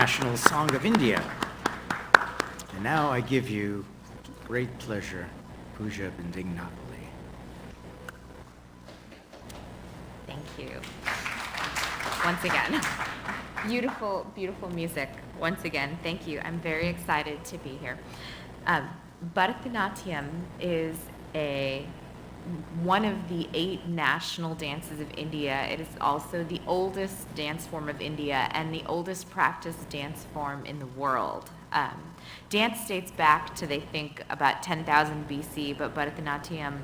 national song of India. And now I give you great pleasure, Pooja Bindingnavele. Thank you. Once again. Beautiful, beautiful music. Once again, thank you. I'm very excited to be here. Bharatanatyam is one of the 8 national dances of India. It is also the oldest dance form of India and the oldest practiced dance form in the world. Dance dates back to, they think, about 10,000 BC, but Bharatanatyam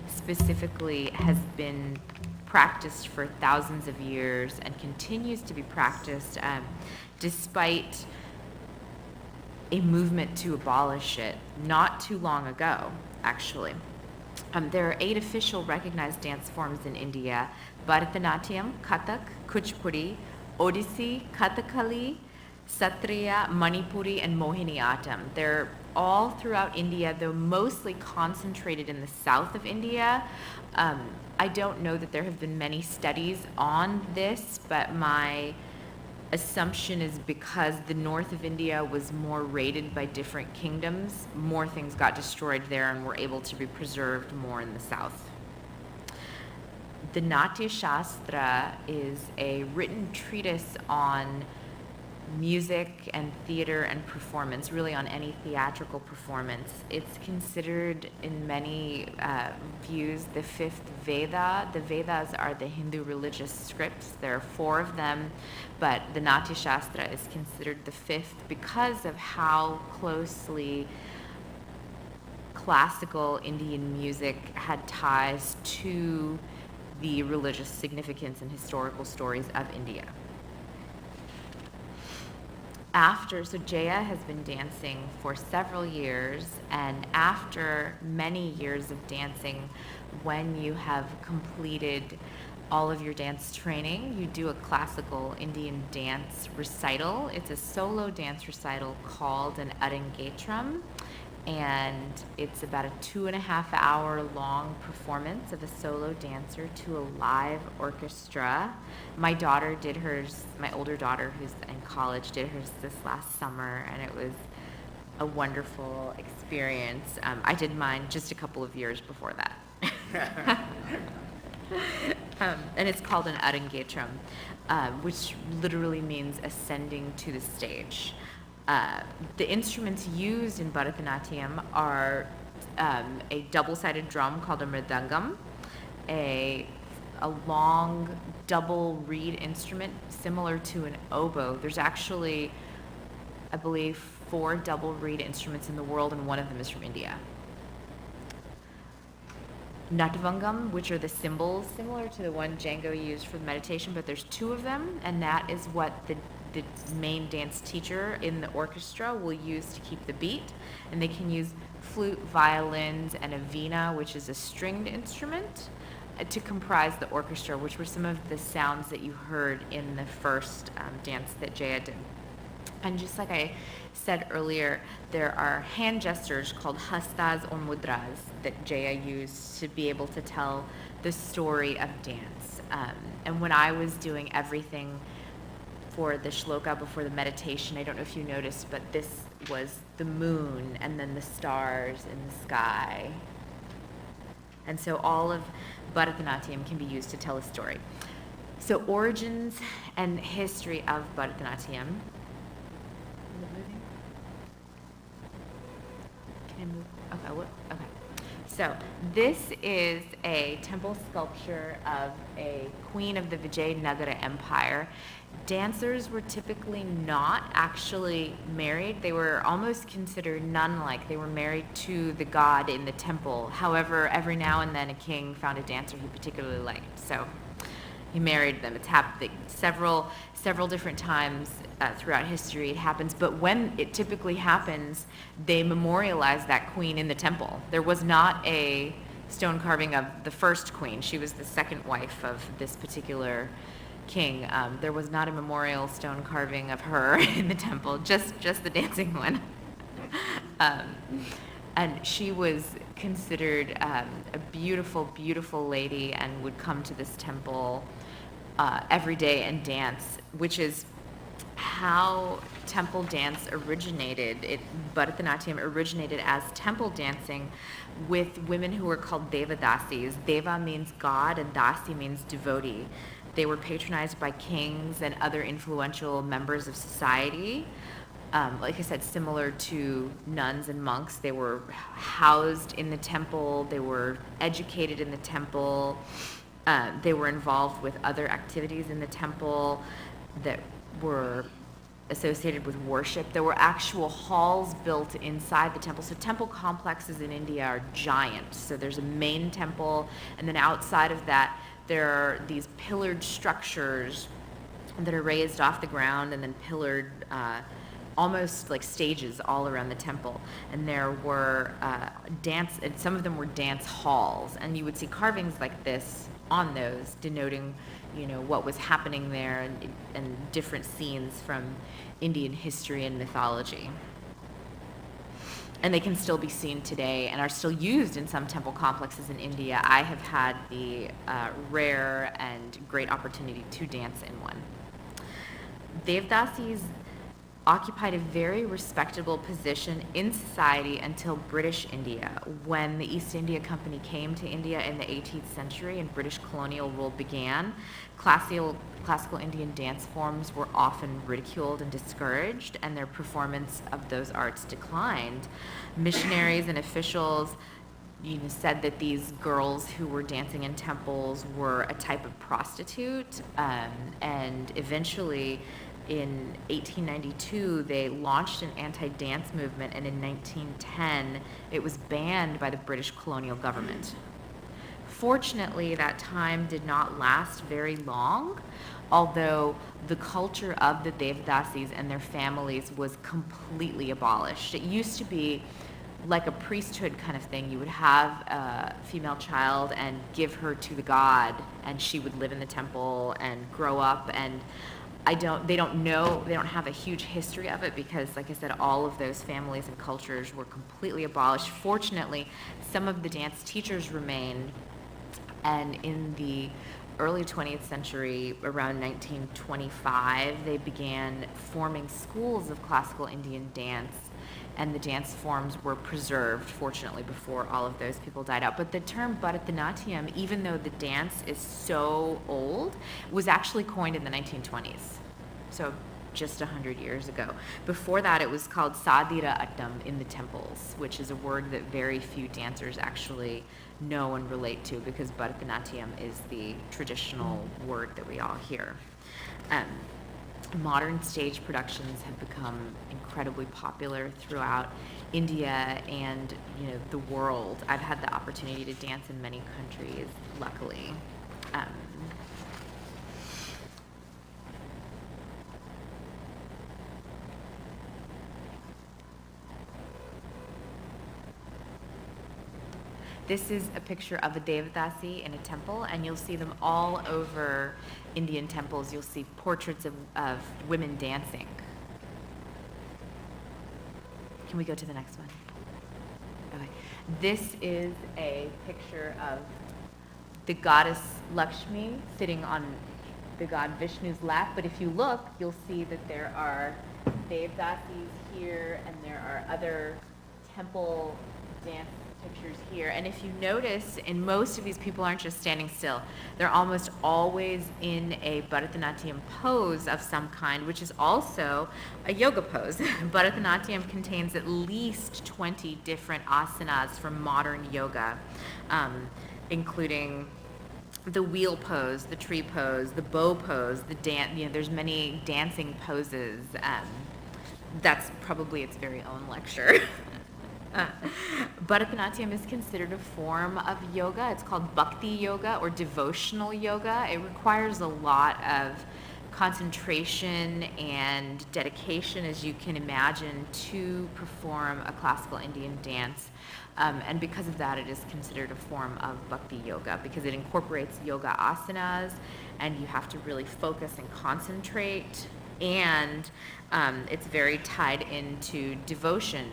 specifically has been practiced for thousands of years and continues to be practiced despite a movement to abolish it not too long ago, actually. There are 8 official recognized dance forms in India: Bharatanatyam, Kathak, Kuchipudi, Odissi, Kathakali, Satriya, Manipuri, and Mohiniyattam. They're all throughout India, though mostly concentrated in the south of India. I don't know that there have been many studies on this, but my assumption is because the north of India was more raided by different kingdoms, more things got destroyed there and were able to be preserved more in the south. The Natya Shastra is a written treatise on music and theater and performance, really on any theatrical performance. It's considered in many views the 5th Veda. The Vedas are the Hindu religious scripts. There are 4 of them, but the Natya Shastra is considered the 5th because of how closely classical Indian music had ties to the religious significance and historical stories of India. So Jaya has been dancing for several years, and after many years of dancing, when you have completed all of your dance training, you do a classical Indian dance recital. It's a solo dance recital called an Arangetram, and it's about a 2.5-hour long performance of a solo dancer to a live orchestra. My daughter did hers, my older daughter who's in college did hers this last summer, and it was a wonderful experience. I did mine just a couple of years before that. And it's called an Arangetram, which literally means ascending to the stage. The instruments used in Bharatanatyam are a double-sided drum called a mridangam, a long double reed instrument similar to an oboe. There's actually, I believe, 4 double reed instruments in the world, and one of them is from India. Natvangam, which are the cymbals, similar to the one Django used for the meditation, but there's 2 of them, and that is what the main dance teacher in the orchestra will use to keep the beat. And they can use flute, violins, and a veena, which is a stringed instrument, to comprise the orchestra, which were some of the sounds that you heard in the first dance that Jaya did. And just like I said earlier, there are hand gestures called hastas or mudras that Jaya used to be able to tell the story of dance. And when I was doing everything for the shloka before the meditation, I don't know if you noticed, but this was the moon and then the stars in the sky. And so all of Bharatanatyam can be used to tell a story. So origins and history of Bharatanatyam. Can I move? Okay. So this is a temple sculpture of a queen of the Vijayanagara Empire. Dancers were typically not actually married. They were almost considered nun-like. They were married to the god in the temple. However, every now and then a king found a dancer he particularly liked, so he married them. It's happened several different times throughout history. It happens, but when it typically happens, they memorialize that queen in the temple. There was not a stone carving of the first queen. She was the second wife of this particular king. There was not a memorial stone carving of her in the temple, just the dancing one. And she was considered a beautiful, beautiful lady and would come to this temple every day and dance, which is how temple dance originated. Bharatanatyam originated as temple dancing with women who were called Devadasis. Deva means God and Dasi means devotee. They were patronized by kings and other influential members of society. Like I said, similar to nuns and monks, they were housed in the temple, they were educated in the temple, they were involved with other activities in the temple that were associated with worship. There were actual halls built inside the temple. So temple complexes in India are giant. So there's a main temple, and then outside of that, there are these pillared structures that are raised off the ground and then pillared, almost like stages all around the temple. And there were and some of them were dance halls, and you would see carvings like this on those, denoting, what was happening there, and different scenes from Indian history and mythology. And they can still be seen today and are still used in some temple complexes in India. I have had the rare and great opportunity to dance in one. Devdasis occupied a very respectable position in society until British India. When the East India Company came to India in the 18th century and British colonial rule began, classical Indian dance forms were often ridiculed and discouraged, and their performance of those arts declined. Missionaries and officials said that these girls who were dancing in temples were a type of prostitute, and eventually in 1892, they launched an anti-dance movement, and in 1910, it was banned by the British colonial government. Fortunately, that time did not last very long, although the culture of the Devdasis and their families was completely abolished. It used to be like a priesthood kind of thing. You would have a female child and give her to the god, and she would live in the temple and grow up, and they don't have a huge history of it because, like I said, all of those families and cultures were completely abolished. Fortunately, some of the dance teachers remained, and in the early 20th century, around 1925, they began forming schools of classical Indian dance, and the dance forms were preserved, fortunately, before all of those people died out. But the term Bharatanatyam, even though the dance is so old, was actually coined in the 1920s, so just 100 years ago. Before that, it was called Sadira Attam in the temples, which is a word that very few dancers actually know and relate to, because Bharatanatyam is the traditional word that we all hear. Modern stage productions have become incredibly popular throughout India and the world. I've had the opportunity to dance in many countries, luckily. This is a picture of a Devadasi in a temple, and you'll see them all over Indian temples. You'll see portraits of women dancing. Can we go to the next one? Okay. This is a picture of the goddess Lakshmi sitting on the god Vishnu's lap, but if you look, you'll see that there are Devdasis here, and there are other temple dance pictures here. And if you notice, and most of these people aren't just standing still, they're almost always in a Bharatanatyam pose of some kind, which is also a yoga pose. Bharatanatyam contains at least 20 different asanas from modern yoga, including the wheel pose, the tree pose, the bow pose, the dance. There's many dancing poses. That's probably its very own lecture. Bharatanatyam is considered a form of yoga. It's called bhakti yoga or devotional yoga. It requires a lot of concentration and dedication, as you can imagine, to perform a classical Indian dance. And because of that, it is considered a form of bhakti yoga, because it incorporates yoga asanas, and you have to really focus and concentrate. And it's very tied into devotion,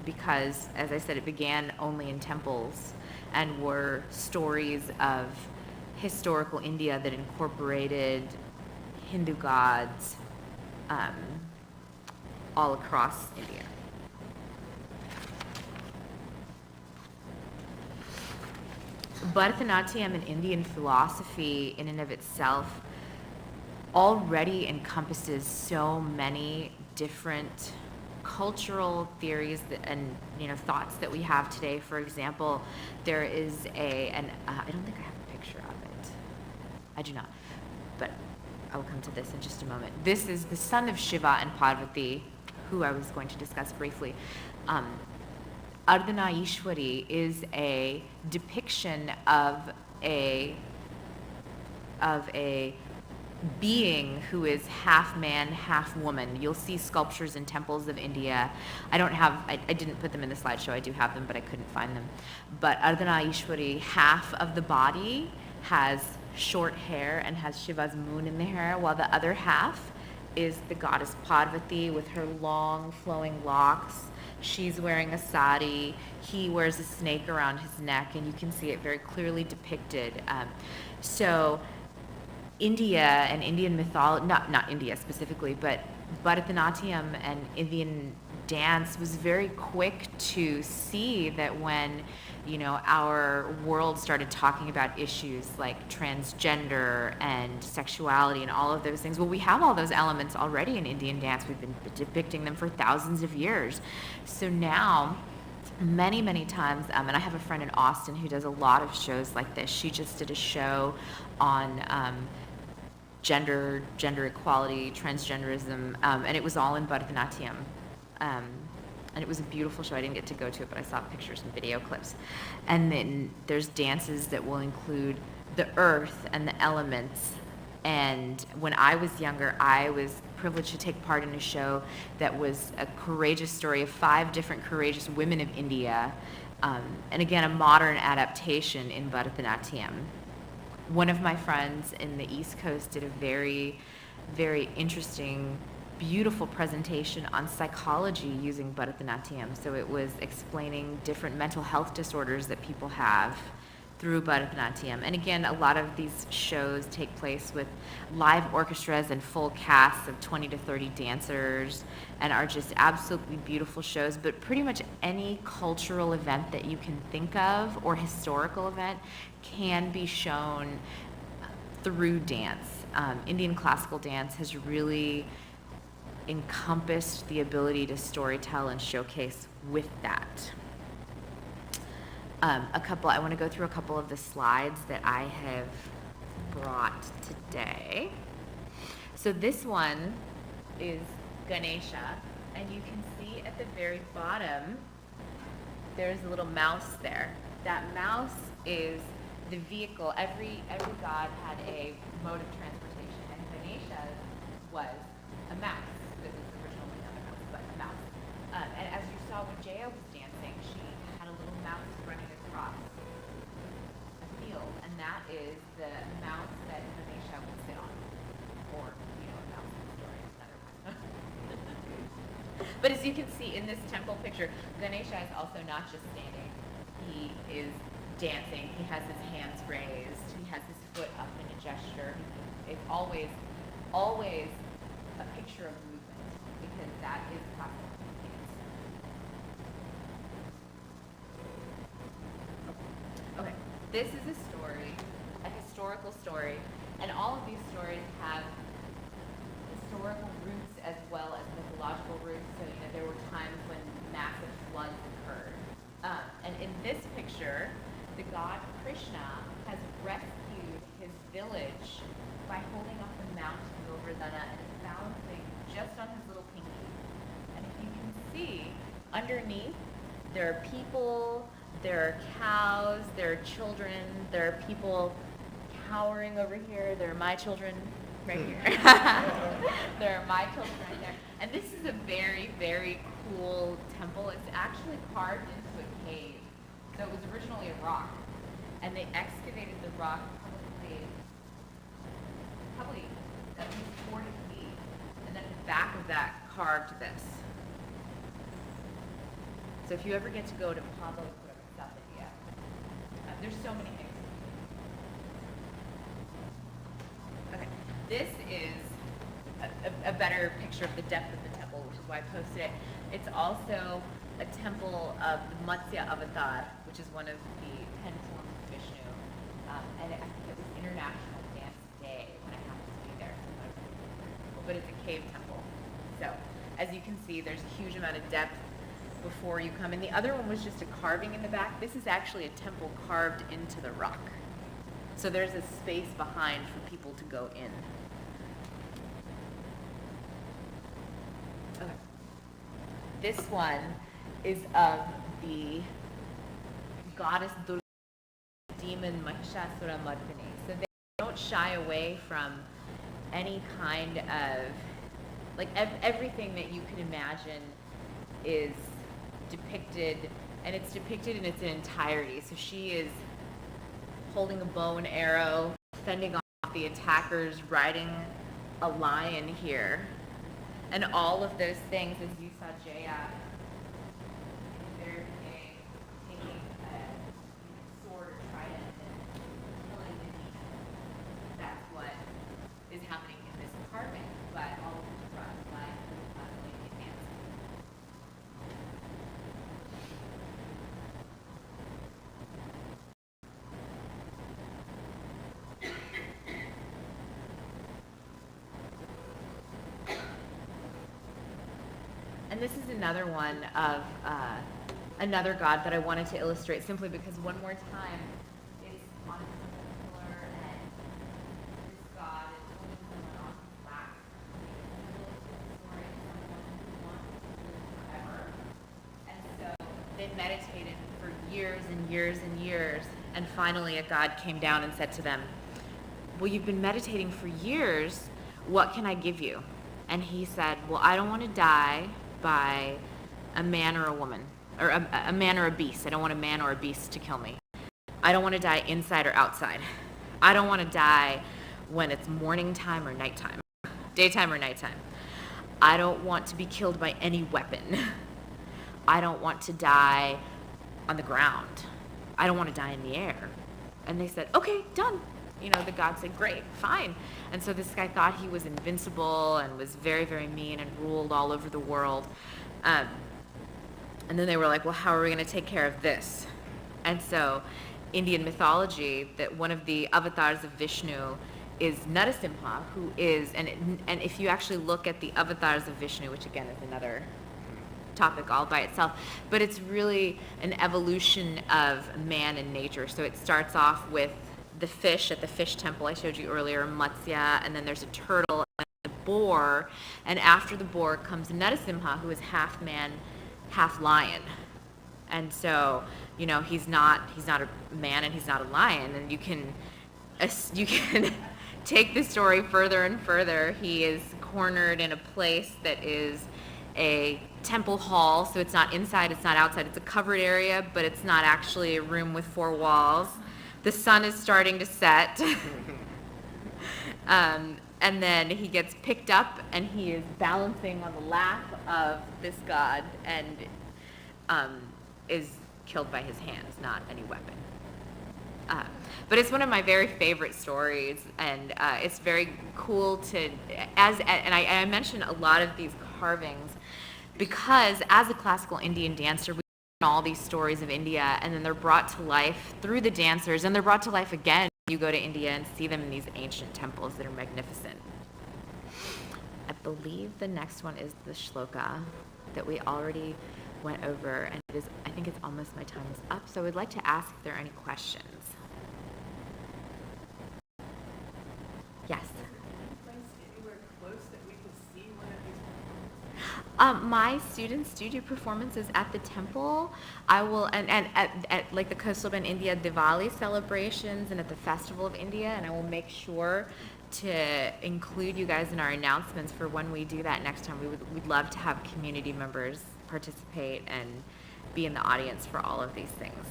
because, as I said, it began only in temples and were stories of historical India that incorporated Hindu gods um, all across India. Bharatanatyam in Indian philosophy in and of itself already encompasses so many different cultural theories and thoughts that we have today. For example, there is I don't think I have a picture of it. I do not, but I will come to this in just a moment. This is the son of Shiva and Parvati, who I was going to discuss briefly. Ardhana Ishwari is a depiction of a being who is half man, half woman. You'll see sculptures in temples of India. I didn't put them in the slideshow. I do have them, but I couldn't find them. But Ardhana Ishwari, half of the body has short hair and has Shiva's moon in the hair, while the other half is the goddess Parvati with her long flowing locks. She's wearing a sari. He wears a snake around his neck, and you can see it very clearly depicted. So India and Indian mythology, not India specifically, but Bharatanatyam and Indian dance was very quick to see that when our world started talking about issues like transgender and sexuality and all of those things. Well, we have all those elements already in Indian dance. We've been depicting them for thousands of years. So now, many, many times, and I have a friend in Austin who does a lot of shows like this. She just did a show on gender equality, transgenderism, and it was all in Bharatanatyam. And it was a beautiful show. I didn't get to go to it, but I saw pictures and video clips. And then there's dances that will include the earth and the elements. And when I was younger, I was privileged to take part in a show that was a courageous story of 5 different courageous women of India. And again, a modern adaptation in Bharatanatyam. One of my friends in the East Coast did a very, very interesting, beautiful presentation on psychology using Bharatanatyam. So it was explaining different mental health disorders that people have through Bharatanatyam. And again, a lot of these shows take place with live orchestras and full casts of 20 to 30 dancers and are just absolutely beautiful shows. But pretty much any cultural event that you can think of or historical event can be shown through dance. Indian classical dance has really encompassed the ability to storytell and showcase with that. I want to go through a couple of the slides that I have brought today. So this one is Ganesha, and you can see at the very bottom, there's a little mouse there. That mouse is the vehicle. Every god had a mode of transportation, and Ganesha's was a mouse. This is originally not a mouse, but a mouse. And as you saw when Jaya was dancing, she had a little mouse running across a field, and that is the mouse that Ganesha would sit on, or a mouse in the story is another one. But as you can see in this temple picture, Ganesha is also not just standing; he is dancing. He has his hands raised. He has his foot up in a gesture. It's always a picture of movement, because that is classical dance. Okay, this is a story, a historical story, and all of these stories have historical roots as well as mythological roots. So there were times when massive floods occurred, and in this picture, the god Krishna has rescued his village by holding up the mountain Govardhana and balancing just on his little pinky. And if you can see, underneath, there are people, there are cows, there are children, there are people cowering over here, there are my children right here. There are my children right there. And this is a very, very cool temple. It's actually carved into a cave. So it was originally a rock, and they excavated the rock probably at least 40 feet, and then at the back of that carved this. So if you ever get to go to Pablo, South India, there's so many things. Okay, this is a better picture of the depth of the temple, which is why I posted it. It's also a temple of the Matsya Avatar, which is one of the 10 forms of Vishnu. And I think it was International Dance Day when I happened to be there. But it's a cave temple. So, as you can see, there's a huge amount of depth before you come in. The other one was just a carving in the back. This is actually a temple carved into the rock. So there's a space behind for people to go in. Okay. This one is of the goddess Durga, demon Mahishasura Mardini. So they don't shy away from any kind of, like everything that you can imagine is depicted, and it's depicted in its entirety. So she is holding a bow and arrow, fending off the attackers, riding a lion here. And all of those things, as you saw Jaya in the very beginning, taking a sword or trident and killing the demon. That's what is happening in this carving, but all of it's brought to life through classical Indian dance. And this is another one of another god that I wanted to illustrate simply because one more time it's on a temple pillar and this god is holding someone on his back. And so they meditated for years and years and years, and finally a god came down and said to them, well, you've been meditating for years, what can I give you? And he said, well, I don't want to die by a man or a woman, or a man or a beast. I don't want a man or a beast to kill me. I don't want to die inside or outside. I don't want to die when it's morning time or nighttime, daytime or nighttime. I don't want to be killed by any weapon. I don't want to die on the ground. I don't want to die in the air. And they said, okay, done. You know, the god said, great, fine. And so this guy thought he was invincible and was very, very mean and ruled all over the world. And then they were like, well, how are we going to take care of this? And so Indian mythology, that one of the avatars of Vishnu is Narasimha, who is, and if you actually look at the avatars of Vishnu, which again is another topic all by itself, but it's really an evolution of man and nature. So it starts off with the fish at the fish temple I showed you earlier, Matsya, and then there's a turtle and a boar, and after the boar comes Narasimha, who is half man, half lion. And so, you know, he's not a man and he's not a lion, and you can take the story further and further. He is cornered in a place that is a temple hall, so it's not inside, it's not outside, it's a covered area, but it's not actually a room with four walls. The sun is starting to set. And then he gets picked up and he is balancing on the lap of this god and is killed by his hands, not any weapon. But it's one of my very favorite stories, and it's very cool to, and I mention a lot of these carvings because as a classical Indian dancer, we learn all these stories of India, and then they're brought to life through the dancers, and they're brought to life again. You go to India and see them in these ancient temples that are magnificent. I believe the next one is the shloka that we already went over, and I think it's almost my time is up, so I would like to ask if there are any questions. Yes? Anywhere close that we could see one of these performances? My students do performances at the temple. I will, and at like the Coastal Bend India Diwali celebrations and at the Festival of India, and I will make sure to include you guys in our announcements for when we do that next time. We'd love to have community members participate and be in the audience for all of these things.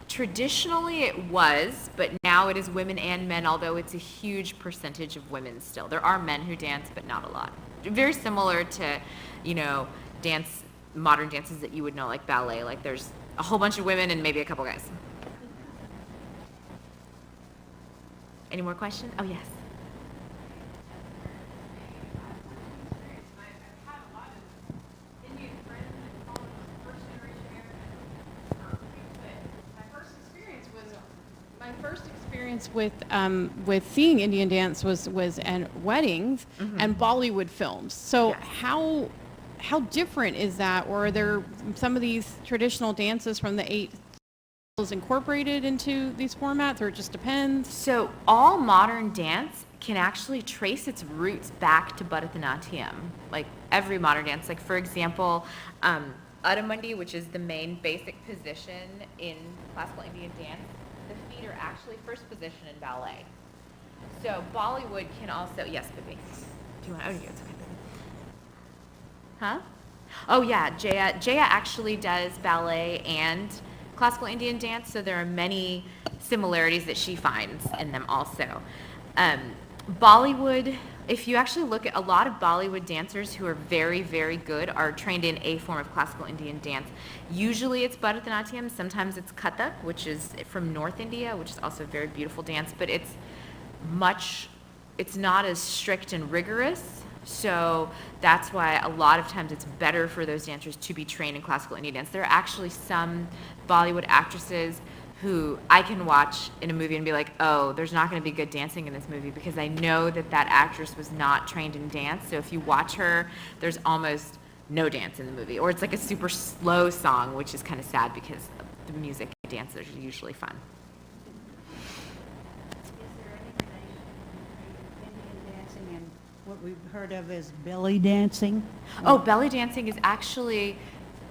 Traditionally it was, but now it is women and men, although it's a huge percentage of women still. There are men who dance, but not a lot. Very similar to, you know, modern dances that you would know, like ballet. Like there's a whole bunch of women and maybe a couple guys. Any more questions? Oh, yes. I've had a lot of Indian friends that call them first generation Americans, but my first experience with seeing Indian dance was at weddings and Bollywood films. So Yes. how different is that, or are there some of these traditional dances from the eight incorporated into these formats, or it just depends? So all modern dance can actually trace its roots back to Bharatanatyam. Like every modern dance, like for example, Adamandi, which is the main basic position in classical Indian dance, the feet are actually first position in ballet. So Bollywood can also, yes, baby. Do you want? Oh, yeah, it's okay, baby. Huh? Oh yeah, Jaya actually does ballet and classical Indian dance, so there are many similarities that she finds in them also. Bollywood, if you actually look at a lot of Bollywood dancers who are very, very good, are trained in a form of classical Indian dance. Usually it's Bharatanatyam, sometimes it's Kathak, which is from North India, which is also a very beautiful dance, but it's not as strict and rigorous. So that's why a lot of times it's better for those dancers to be trained in classical Indian dance. There are actually some Bollywood actresses who I can watch in a movie and be like, oh, there's not going to be good dancing in this movie because I know that that actress was not trained in dance. So if you watch her, there's almost no dance in the movie. Or it's like a super slow song, which is kind of sad because the music and dances are usually fun. Is there any relation between Indian dancing and what we've heard of as belly dancing? Oh, belly dancing is actually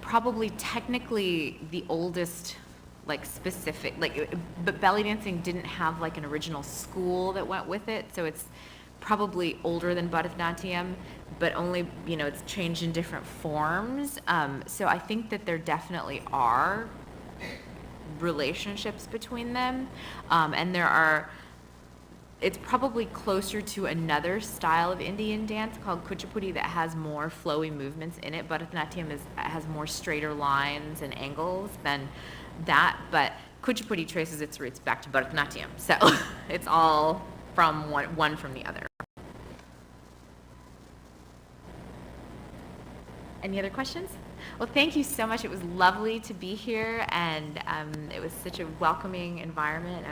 probably technically the oldest, like specific, but belly dancing didn't have like an original school that went with it, so it's probably older than Bharatanatyam, but only, it's changed in different forms. So I think that there definitely are relationships between them, and it's probably closer to another style of Indian dance called Kuchipudi that has more flowy movements in it. Bharatanatyam has more straighter lines and angles than that, but Kuchipudi traces its roots back to Bharatanatyam. So it's all from one from the other. Any other questions? Well, thank you so much. It was lovely to be here, and it was such a welcoming environment.